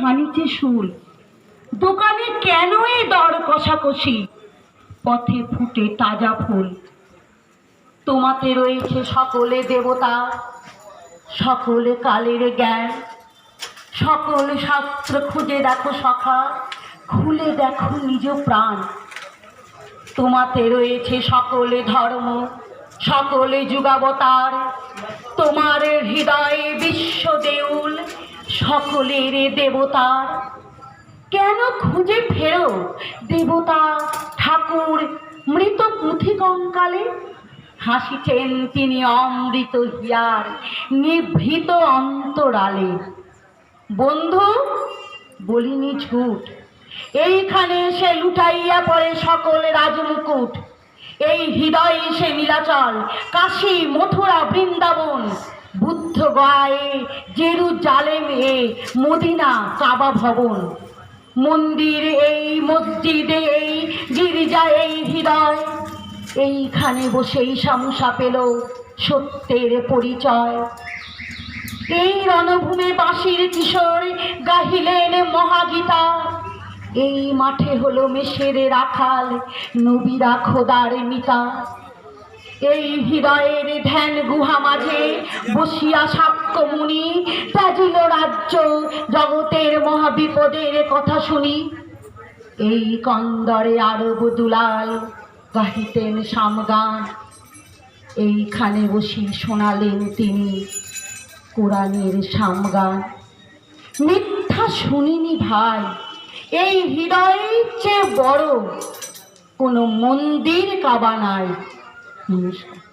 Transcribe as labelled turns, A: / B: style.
A: হানিছে শুল, দোকানে কেন এই দর কষাকষি, পথে ফুটে তাজা ফুল। তোমাতে রয়েছে সকলে দেবতা, সকলে কালের জ্ঞান, সকল শাস্ত্র খুঁজে দেখো সখা, খুলে দেখো নিজ প্রাণ। তোমাতে রয়েছে সকলে ধর্ম, সকলে যুগাবতার, তোমার হৃদয়ে বিশ্ব দেউল, সকলের দেবতার। কেন খুঁজে ফেরো দেবতা ঠাকুর মৃত পুঁথি কঙ্কালে? হাসিছেন তিনি অমৃত হিয়ার নিভৃত অন্তরালে। বন্ধু বলিনি ঝুট, এইখানে সে লুটাইয়া পড়ে সকল রাজমুকুট। এই হৃদয়ে সে নীলাচল, কাশী মথুরা বৃন্দাবন, বুদ্ধ গয়ায় জেরুজালেমে মদিনা কাবা ভবন। মন্দির এই, মসজিদে এই, গির্জা এই হৃদয়, এইখানে বসেই শামুসা পেল সত্যের পরিচয়। এই রণভূমে বাঁশির কিশোর গাহিলেন মহাগীতা, এই মাঠে হলো মেষের রাখাল নবীরা খোদার মিতা। এই হৃদয়ের ধ্যান গুহা মাঝে বসিয়া সাক্ষ্য মুনি, ত্যাজিল রাজ্য জগতের মহাবিপদের কথা শুনি। এই কন্দরে আরব দুলাল গাহিতেন সামগান, এইখানে বসি শোনালেন তিনি কোরআনের সামগান। মিথ্যা শুনিনি ভাই, এই হৃদয়ের চেয়ে বড় কোনো মন্দির কাবা নাই। নমস্কার।